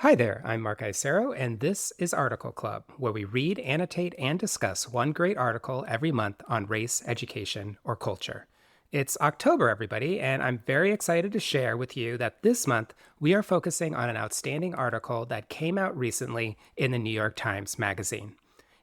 Hi there, I'm Mark Isero, and this is Article Club, where we read, annotate, and discuss one great article every month on race, education, or culture. It's October, everybody, and I'm very excited to share with you that this month we are focusing on an outstanding article that came out recently in the New York Times Magazine.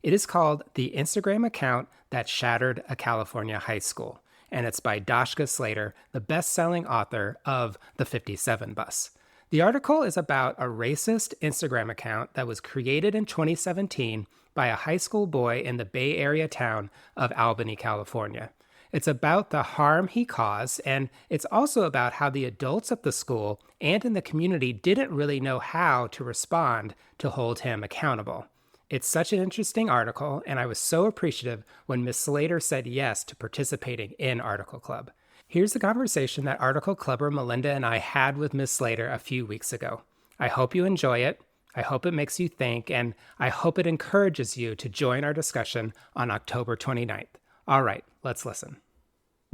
It is called The Instagram Account That Shattered a California High School, and it's by Dashka Slater, the best-selling author of The 57 Bus. The article is about a racist Instagram account that was created in 2017 by a high school boy in the Bay Area town of Albany, California. It's about the harm he caused, and it's also about how the adults at the school and in the community didn't really know how to respond to hold him accountable. It's such an interesting article, and I was so appreciative when Miss Slater said yes to participating in Article Club. Here's the conversation that Article Clubber Melinda and I had with Miss Slater a few weeks ago. I hope you enjoy it. I hope it makes you think, and I hope it encourages you to join our discussion on October 29th. All right, let's listen.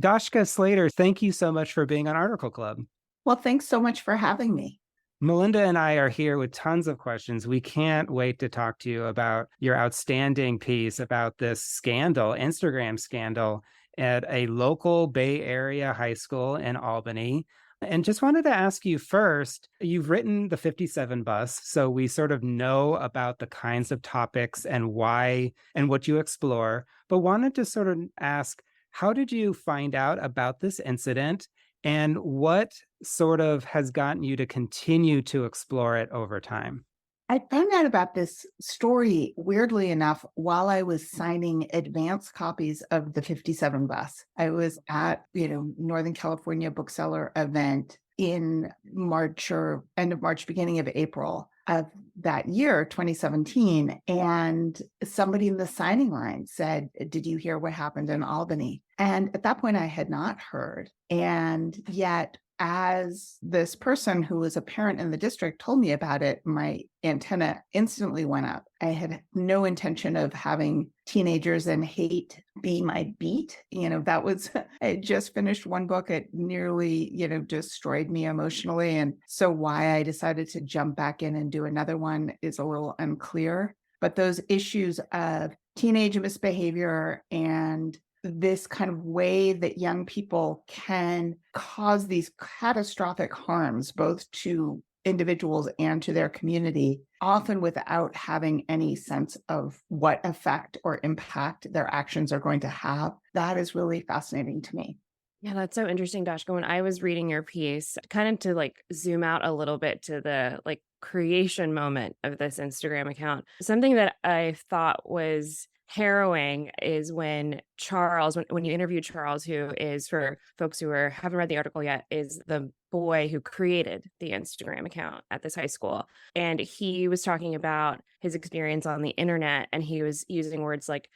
Dashka Slater, thank you so much for being on Article Club. Well, thanks so much for having me. Melinda and I are here with tons of questions. We can't wait to talk to you about your outstanding piece about this scandal, Instagram scandal, at a local Bay Area high school in Albany. And just wanted to ask you first, you've written the 57 bus, so we sort of know about the kinds of topics and why and what you explore, but wanted to sort of ask, how did you find out about this incident and what sort of has gotten you to continue to explore it over time? I found out about this story, weirdly enough, while I was signing advance copies of the 57 bus. I was at, Northern California bookseller event in March or end of March, beginning of April of that year, 2017. And somebody in the signing line said, "Did you hear what happened in Albany?" And at that point, I had not heard. And yet, as this person who was a parent in the district told me about it, my antenna instantly went up. I had no intention of having teenagers and hate be my beat. That was, I had just finished one book. It nearly, destroyed me emotionally. And so why I decided to jump back in and do another one is a little unclear. But those issues of teenage misbehavior and this kind of way that young people can cause these catastrophic harms, both to individuals and to their community, often without having any sense of what effect or impact their actions are going to have. That is really fascinating to me. Yeah, that's so interesting, Dashka. When I was reading your piece, kind of to zoom out a little bit to the creation moment of this Instagram account, something that I thought was harrowing is when Charles, when you interviewed Charles, who is, for folks who haven't read the article yet, is the boy who created the Instagram account at this high school. And he was talking about his experience on the internet, and he was using words like,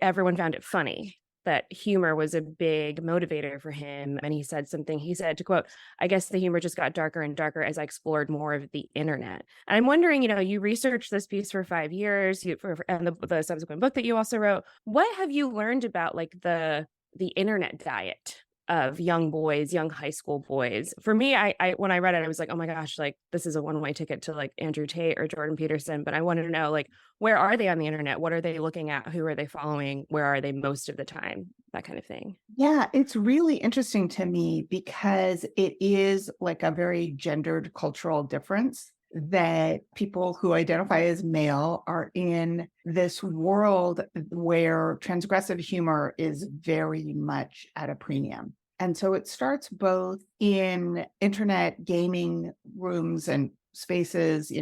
everyone found it funny, that humor was a big motivator for him. And he said, to quote, "I guess the humor just got darker and darker as I explored more of the internet." And I'm wondering, you researched this piece for 5 years, and the subsequent book that you also wrote. What have you learned about the internet diet of young boys, young high school boys? For me, I when I read it, I was like, oh my gosh, this is a one-way ticket to Andrew Tate or Jordan Peterson. But I wanted to know, where are they on the internet? What are they looking at? Who are they following? Where are they most of the time? That kind of thing. Yeah, it's really interesting to me because it is a very gendered cultural difference that people who identify as male are in this world where transgressive humor is very much at a premium. And so it starts both in internet gaming rooms and spaces,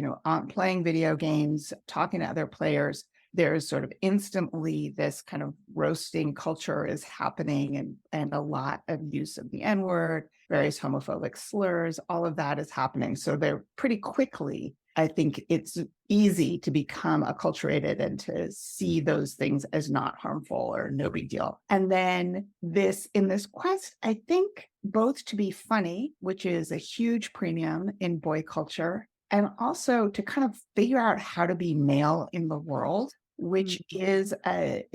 playing video games, talking to other players. There's sort of instantly this kind of roasting culture is happening, and a lot of use of the N-word, various homophobic slurs, all of that is happening. So they're pretty quickly, I think it's easy to become acculturated and to see those things as not harmful or no big deal. And then in this quest, I think both to be funny, which is a huge premium in boy culture, and also to kind of figure out how to be male in the world, which is a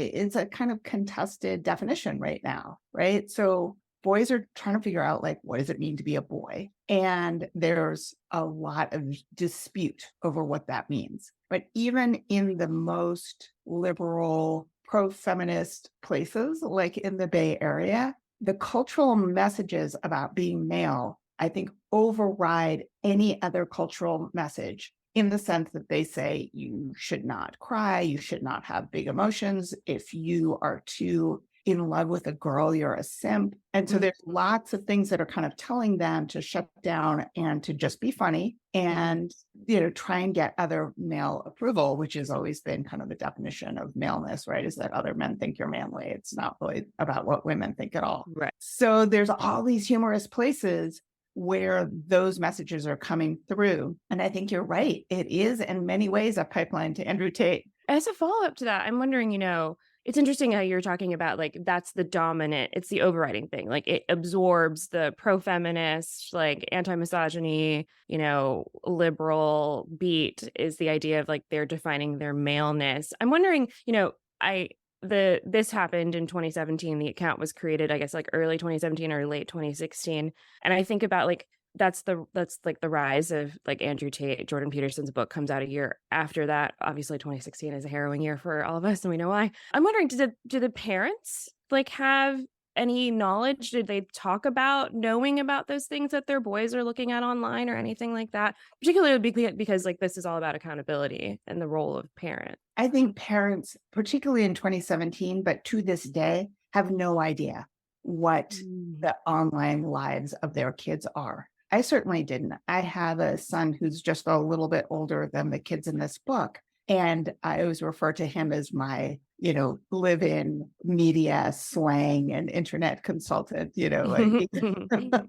kind of contested definition right now, right? So boys are trying to figure out, like, what does it mean to be a boy? And there's a lot of dispute over what that means. But even in the most liberal, pro-feminist places, like in the Bay Area, the cultural messages about being male, I think, override any other cultural message, in the sense that they say you should not cry, you should not have big emotions. If you are too in love with a girl, you're a simp. And so there's lots of things that are kind of telling them to shut down and to just be funny and, try and get other male approval, which has always been kind of the definition of maleness, right? Is that other men think you're manly. It's not really about what women think at all. Right. So there's all these humorous places where those messages are coming through. And I think you're right. It is in many ways a pipeline to Andrew Tate. As a follow-up to that, I'm wondering, it's interesting how you're talking about, like, that's the dominant, it's the overriding thing. Like, it absorbs the pro-feminist, like, anti-misogyny, liberal beat is the idea of, like, they're defining their maleness. I'm wondering, this happened in 2017. The account was created, I guess, like early 2017 or late 2016. And I think about, like, that's like the rise of, like, Andrew Tate. Jordan Peterson's book comes out a year after that. Obviously 2016 is a harrowing year for all of us, and we know why. I'm wondering, do the parents, like, have any knowledge? Did they talk about knowing about those things that their boys are looking at online or anything like that? Particularly because, like, this is all about accountability and the role of parent. I think parents, particularly in 2017, but to this day, have no idea what the online lives of their kids are. I certainly didn't. I have a son who's just a little bit older than the kids in this book. And I always refer to him as my, live-in media slang and internet consultant,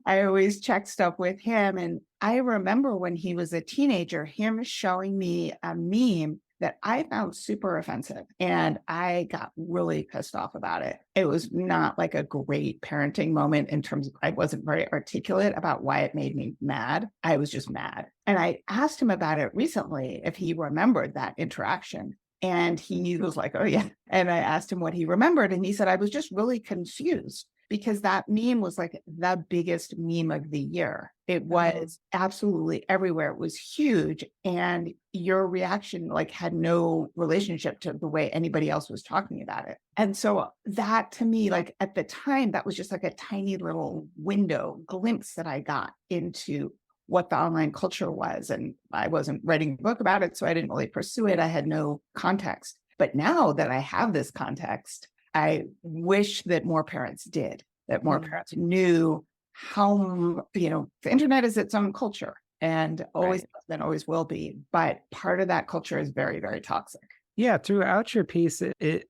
I always check stuff with him. And I remember when he was a teenager, him showing me a meme that I found super offensive. And I got really pissed off about it. It was not like a great parenting moment in terms of, I wasn't very articulate about why it made me mad. I was just mad. And I asked him about it recently, if he remembered that interaction. And he was like, oh yeah. And I asked him what he remembered. And he said, I was just really confused, because that meme was like the biggest meme of the year. It was absolutely everywhere. It was huge. And your reaction, like, had no relationship to the way anybody else was talking about it. And so that, to me, like, at the time, that was just like a tiny little glimpse that I got into what the online culture was. And I wasn't writing a book about it, so I didn't really pursue it. I had no context. But now that I have this context, I wish that more parents did, that more parents knew how, the internet is its own culture, and always has been, always will be. But part of that culture is very, very toxic. Yeah, throughout your piece,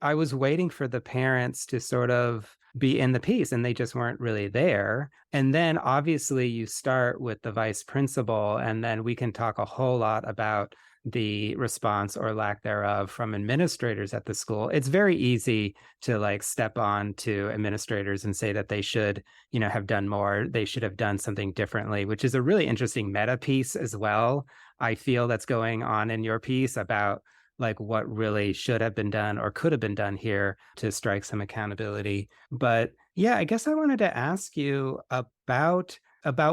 I was waiting for the parents to sort of be in the piece, and they just weren't really there. And then obviously you start with the vice principal, and then we can talk a whole lot about the response or lack thereof from administrators at the school. It's very easy to, like, step on to administrators and say that they should, have done more. They should have done something differently, which is a really interesting meta piece as well. I feel that's going on in your piece about, like, what really should have been done or could have been done here to strike some accountability. But yeah, I guess I wanted to ask you about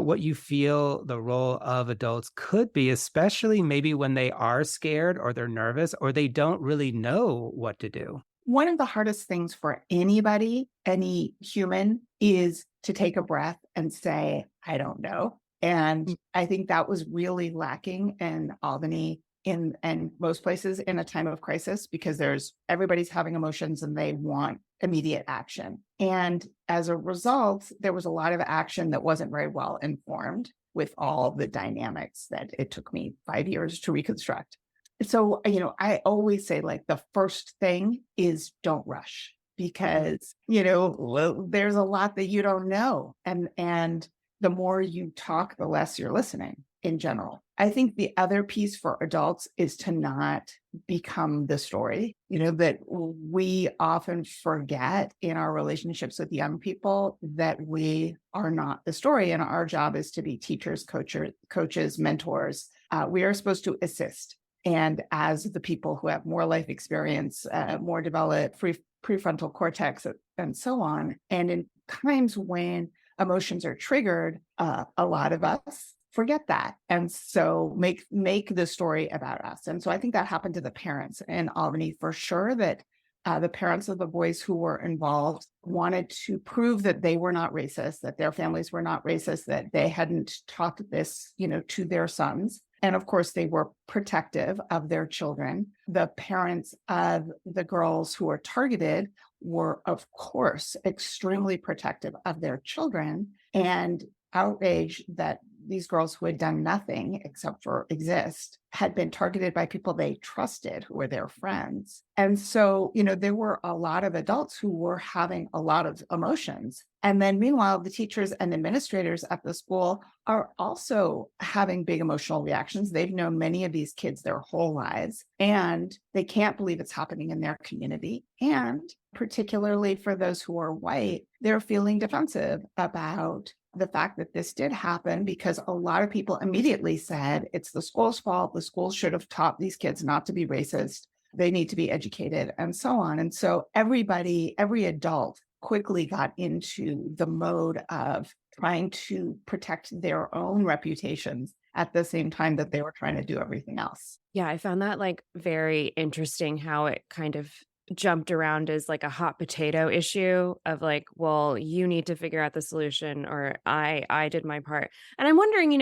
what you feel the role of adults could be, especially maybe when they are scared or they're nervous or they don't really know what to do. One of the hardest things for anybody, any human, is to take a breath and say, I don't know. And I think that was really lacking in Albany and most places in a time of crisis, because everybody's having emotions and they want immediate action. And as a result, there was a lot of action that wasn't very well informed, with all the dynamics that it took me 5 years to reconstruct. So, I always say, like, the first thing is don't rush, because, there's a lot that you don't know. And the more you talk, the less you're listening in general. I think the other piece for adults is to not become the story, that we often forget in our relationships with young people that we are not the story. And our job is to be teachers, coaches, mentors. We are supposed to assist. And as the people who have more life experience, more developed prefrontal cortex, and so on. And in times when emotions are triggered, a lot of us forget that. And so make the story about us. And so I think that happened to the parents in Albany for sure, that the parents of the boys who were involved wanted to prove that they were not racist, that their families were not racist, that they hadn't taught this, to their sons. And of course, they were protective of their children. The parents of the girls who were targeted were, of course, extremely protective of their children and outraged that these girls who had done nothing except for exist had been targeted by people they trusted who were their friends. And so, there were a lot of adults who were having a lot of emotions. And then meanwhile, the teachers and administrators at the school are also having big emotional reactions. They've known many of these kids their whole lives, and they can't believe it's happening in their community. And particularly for those who are white, they're feeling defensive about the fact that this did happen, because a lot of people immediately said it's the school's fault. The school should have taught these kids not to be racist. They need to be educated, and so on. And so every adult quickly got into the mode of trying to protect their own reputations at the same time that they were trying to do everything else. Yeah, I found that very interesting how it kind of jumped around as a hot potato issue of well, you need to figure out the solution, or I did my part. And I'm wondering,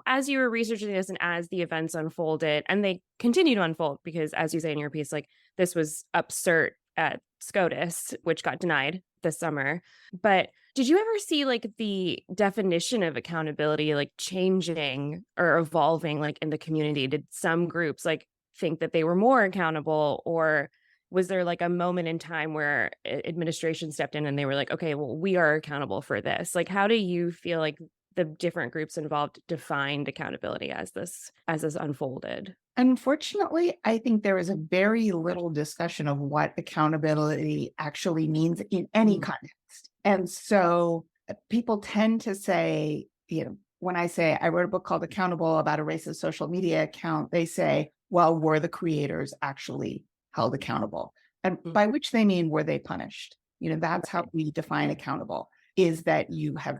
as you were researching this and as the events unfolded, and they continue to unfold, because as you say in your piece, this was absurd at SCOTUS, which got denied this summer. But did you ever see the definition of accountability changing or evolving in the community? Did some groups think that they were more accountable, or was there a moment in time where administration stepped in and they were okay, well, we are accountable for this? How do you feel the different groups involved defined accountability as this unfolded? Unfortunately, I think there is a very little discussion of what accountability actually means in any context. And so people tend to say, when I say I wrote a book called Accountable about a racist social media account, they say, well, were the creators actually held accountable? And by which they mean, were they punished? That's how we define accountable, is that you have,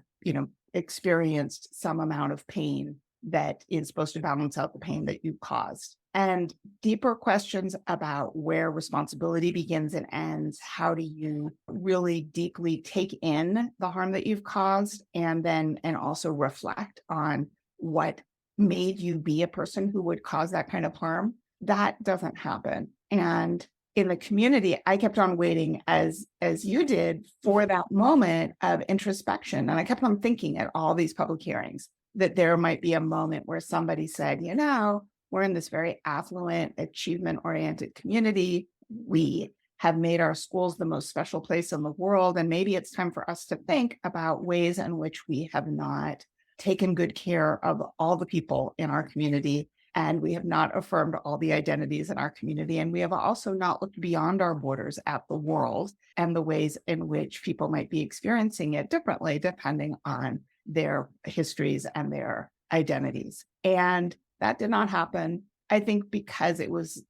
experienced some amount of pain that is supposed to balance out the pain that you caused. And deeper questions about where responsibility begins and ends. How do you really deeply take in the harm that you've caused, and also reflect on what made you be a person who would cause that kind of harm? That doesn't happen. And in the community, I kept on waiting, as you did, for that moment of introspection. And I kept on thinking at all these public hearings that there might be a moment where somebody said, we're in this very affluent, achievement-oriented community. We have made our schools the most special place in the world. And maybe it's time for us to think about ways in which we have not taken good care of all the people in our community. And we have not affirmed all the identities in our community. And we have also not looked beyond our borders at the world and the ways in which people might be experiencing it differently, depending on their histories and their identities. And that did not happen, I think, because it was,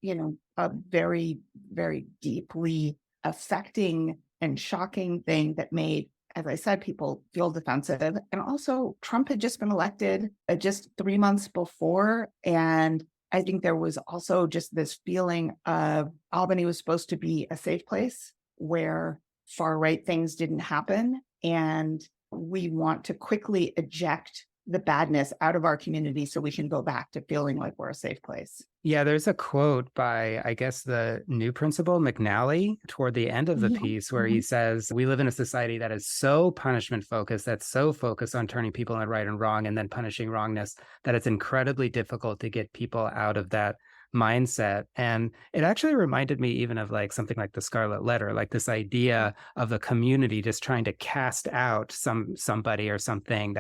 a very, very deeply affecting and shocking thing that made, as I said, people feel defensive. And also, Trump had just been elected just 3 months before. And I think there was also just this feeling of Albany was supposed to be a safe place where far-right things didn't happen. And we want to quickly eject the badness out of our community so we can go back to feeling like we're a safe place. Yeah, there's a quote by, I guess, the new principal, McNally, toward the end of the piece, where he says, we live in a society that is so punishment focused, that's so focused on turning people in right and wrong and then punishing wrongness, that it's incredibly difficult to get people out of that mindset. And it actually reminded me even of something like the Scarlet Letter, this idea of the community just trying to cast out somebody or something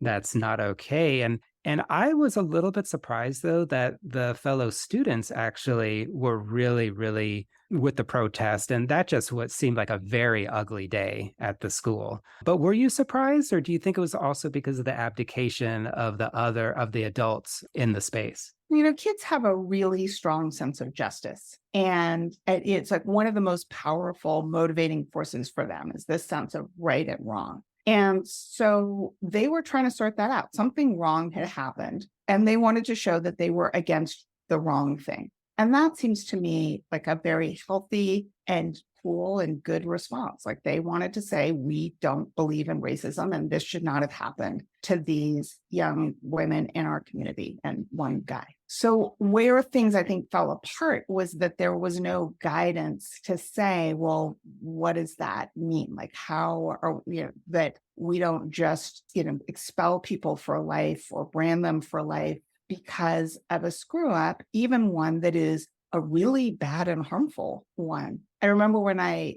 that's not okay. And I was a little bit surprised, though, that the fellow students actually were really, really with the protest. And that just what seemed like a very ugly day at the school. But were you surprised, or do you think it was also because of the abdication of the adults in the space? Kids have a really strong sense of justice. And it's like one of the most powerful motivating forces for them is this sense of right and wrong. And so they were trying to sort that out. Something wrong had happened, and they wanted to show that they were against the wrong thing. And that seems to me like a very healthy and cool and good response. Like they wanted to say, we don't believe in racism, and this should not have happened to these young women in our community and one guy. So where things I think fell apart was that there was no guidance to say, well, what does that mean? Like how are that we don't just, expel people for life or brand them for life because of a screw up, even one that is a really bad and harmful one. I remember when I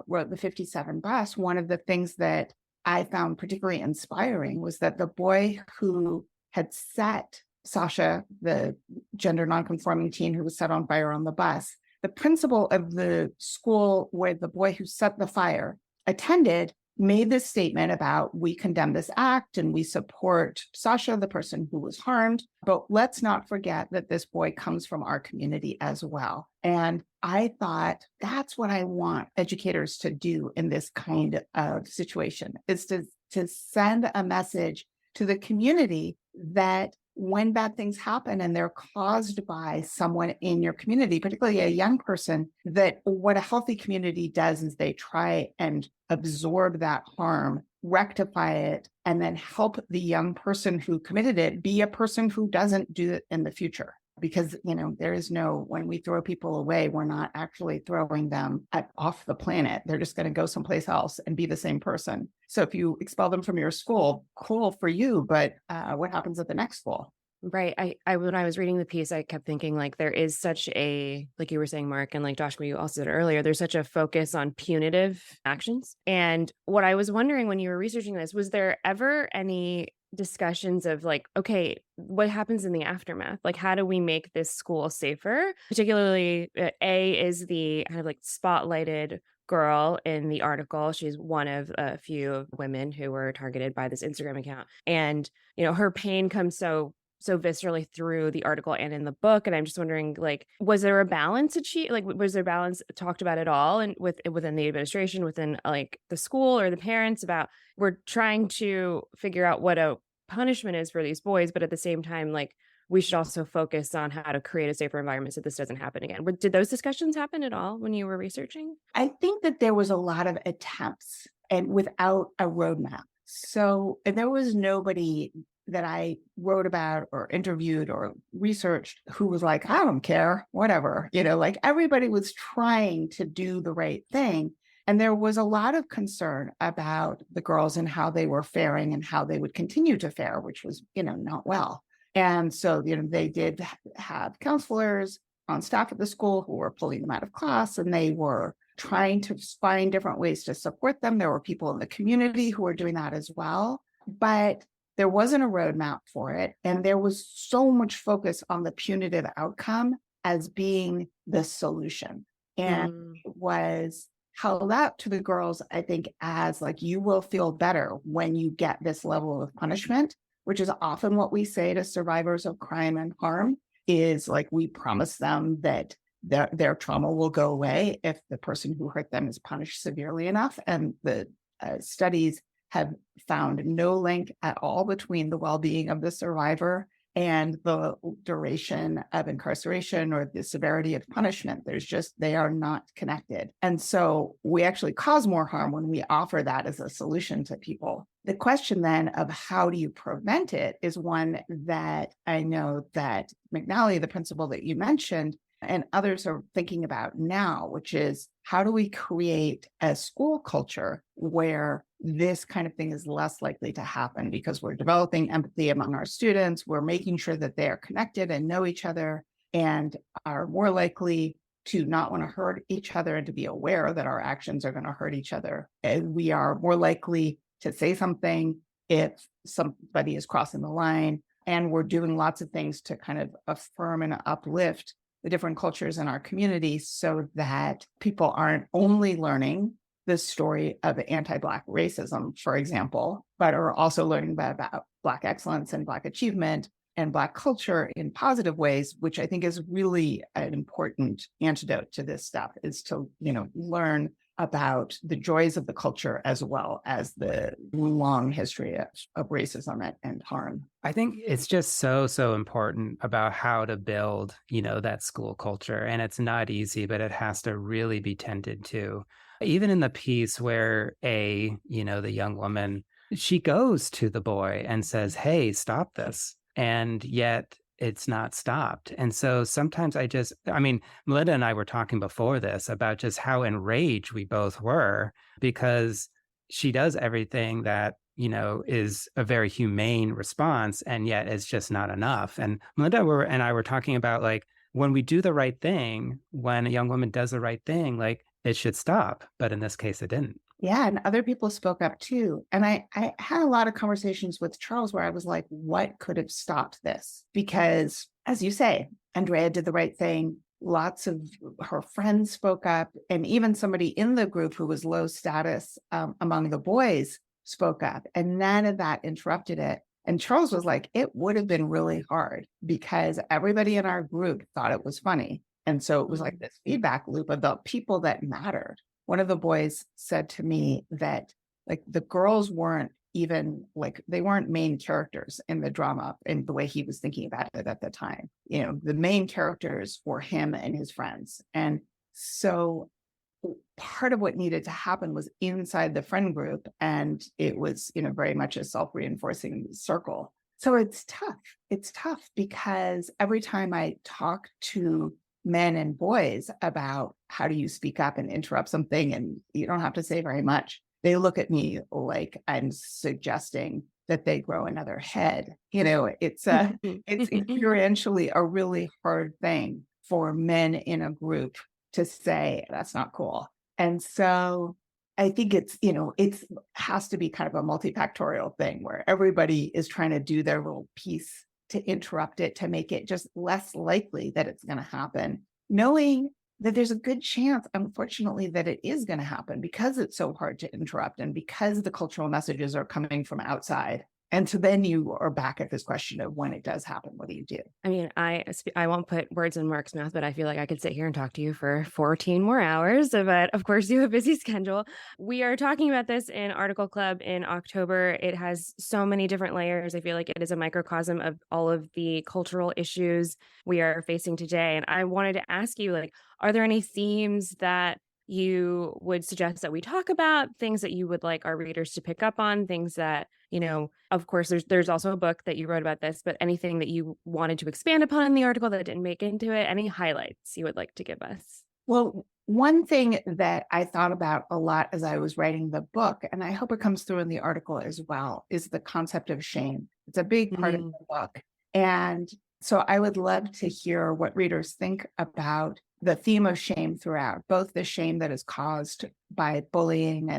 wrote the 57 bus, one of the things that I found particularly inspiring was that the boy who had set Sasha, the gender nonconforming teen who was set on fire on the bus, the principal of the school where the boy who set the fire attended made this statement about, we condemn this act and we support Sasha, the person who was harmed, but let's not forget that this boy comes from our community as well. And I thought that's what I want educators to do in this kind of situation, is to send a message to the community that when bad things happen and they're caused by someone in your community, particularly a young person, that what a healthy community does is they try and absorb that harm, rectify it, and then help the young person who committed it be a person who doesn't do it in the future. Because, there is when we throw people away, we're not actually throwing them off the planet. They're just going to go someplace else and be the same person. So if you expel them from your school, cool for you, but what happens at the next school? Right. I when I was reading the piece, I kept thinking like there is such a, like you were saying, Mark, and like Josh, you also said earlier, there's such a focus on punitive actions. And what I was wondering when you were researching this, was there ever any discussions of like, okay, what happens in the aftermath? Like, how do we make this school safer? Particularly, A is the kind of like spotlighted girl in the article. She's one of a few women who were targeted by this Instagram account. And, her pain comes so viscerally through the article and in the book. And I'm just wondering, like, was there a balance achieved? Like, was there balance talked about at all and within the administration, within like the school or the parents about, we're trying to figure out what a punishment is for these boys, but at the same time, like, we should also focus on how to create a safer environment so this doesn't happen again. Did those discussions happen at all when you were researching? I think that there was a lot of attempts and without a roadmap. So there was nobody that I wrote about or interviewed or researched who was like, I don't care, whatever, like everybody was trying to do the right thing. And there was a lot of concern about the girls and how they were faring and how they would continue to fare, which was, not well. And so, they did have counselors on staff at the school who were pulling them out of class, and they were trying to find different ways to support them. There were people in the community who were doing that as well. But there wasn't a roadmap for it. And there was so much focus on the punitive outcome as being the solution. And it was held out to the girls, I think, as like, you will feel better when you get this level of punishment, which is often what we say to survivors of crime and harm, is like, we promise them that their trauma will go away if the person who hurt them is punished severely enough. And the studies have found no link at all between the well-being of the survivor and the duration of incarceration or the severity of punishment. They are not connected. And so we actually cause more harm when we offer that as a solution to people. The question then of how do you prevent it is one that I know that McNally, the principal that you mentioned, and others are thinking about now, which is, how do we create a school culture where this kind of thing is less likely to happen, because we're developing empathy among our students. We're making sure that they are connected and know each other and are more likely to not want to hurt each other and to be aware that our actions are going to hurt each other. And we are more likely to say something if somebody is crossing the line. And we're doing lots of things to kind of affirm and uplift the different cultures in our community so that people aren't only learning the story of anti-Black racism, for example, but are also learning about Black excellence and Black achievement and Black culture in positive ways, which I think is really an important antidote to this stuff, is to, learn about the joys of the culture as well as the long history of racism and harm. I think it's just so important about how to build, that school culture. And it's not easy, but it has to really be tended to. Even in the piece where the young woman, she goes to the boy and says, hey, stop this. And yet it's not stopped. And so sometimes Melinda and I were talking before this about just how enraged we both were, because she does everything that, is a very humane response, and yet it's just not enough. And Melinda and I were talking about, like, when we do the right thing, when a young woman does the right thing, like, it should stop. But in this case, it didn't. Yeah, and other people spoke up too. And I had a lot of conversations with Charles where I was like, what could have stopped this? Because, as you say, Andrea did the right thing. Lots of her friends spoke up, and even somebody in the group who was low status among the boys spoke up, and none of that interrupted it. And Charles was like, it would have been really hard because everybody in our group thought it was funny. And so it was like this feedback loop of the people that mattered. One of the boys said to me that, like, the girls weren't even, like, they weren't main characters in the drama in the way he was thinking about it at the time. The main characters were him and his friends. And so part of what needed to happen was inside the friend group. And it was, very much a self-reinforcing circle. So it's tough. It's tough because every time I talk to men and boys about how do you speak up and interrupt something, and you don't have to say very much, they look at me like I'm suggesting that they grow another head. It's experientially a really hard thing for men in a group to say that's not cool. And so I think it has to be kind of a multifactorial thing where everybody is trying to do their little piece to interrupt it, to make it just less likely that it's going to happen, knowing that there's a good chance, unfortunately, that it is going to happen because it's so hard to interrupt and because the cultural messages are coming from outside. And so then you are back at this question of when it does happen, what do you do? I mean, I won't put words in Mark's mouth, but I feel like I could sit here and talk to you for 14 more hours. But of course, you have a busy schedule. We are talking about this in Article Club in October. It has so many different layers. I feel like it is a microcosm of all of the cultural issues we are facing today. And I wanted to ask you, like, are there any themes that you would suggest that we talk about, things that you would like our readers to pick up on, things that, of course, there's also a book that you wrote about this, but anything that you wanted to expand upon in the article that didn't make into it, any highlights you would like to give us? Well, one thing that I thought about a lot as I was writing the book, and I hope it comes through in the article as well, is the concept of shame. It's a big part of the book. And so I would love to hear what readers think about the theme of shame throughout, both the shame that is caused by bullying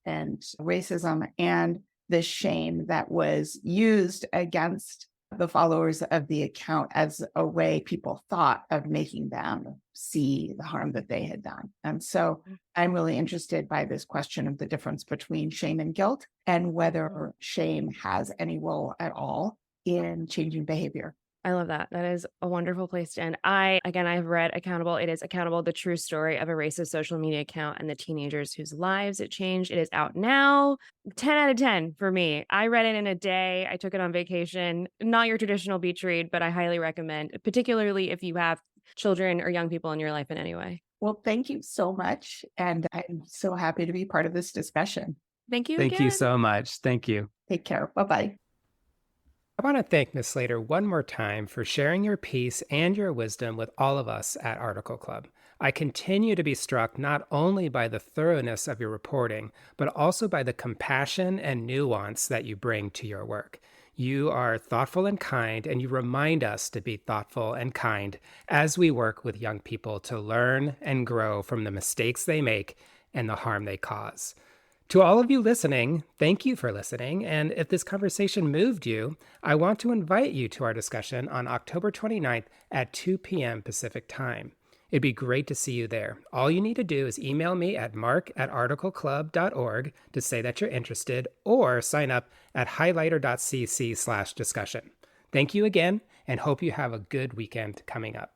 and racism, and the shame that was used against the followers of the account as a way people thought of making them see the harm that they had done. And so I'm really interested by this question of the difference between shame and guilt, and whether shame has any role at all in changing behavior. I love that. That is a wonderful place to end. I've read Accountable. It is Accountable, the true story of a racist social media account and the teenagers whose lives it changed. It is out now. 10 out of 10 for me. I read it in a day. I took it on vacation. Not your traditional beach read, but I highly recommend, particularly if you have children or young people in your life in any way. Well, thank you so much. And I'm so happy to be part of this discussion. Thank you. Thank you so much. Thank you. Take care. Bye-bye. I want to thank Ms. Slater one more time for sharing your piece and your wisdom with all of us at Article Club. I continue to be struck not only by the thoroughness of your reporting, but also by the compassion and nuance that you bring to your work. You are thoughtful and kind, and you remind us to be thoughtful and kind as we work with young people to learn and grow from the mistakes they make and the harm they cause. To all of you listening, thank you for listening, and if this conversation moved you, I want to invite you to our discussion on October 29th at 2 p.m. Pacific Time. It'd be great to see you there. All you need to do is email me at mark@articleclub.org to say that you're interested, or sign up at highlighter.cc/discussion. Thank you again, and hope you have a good weekend coming up.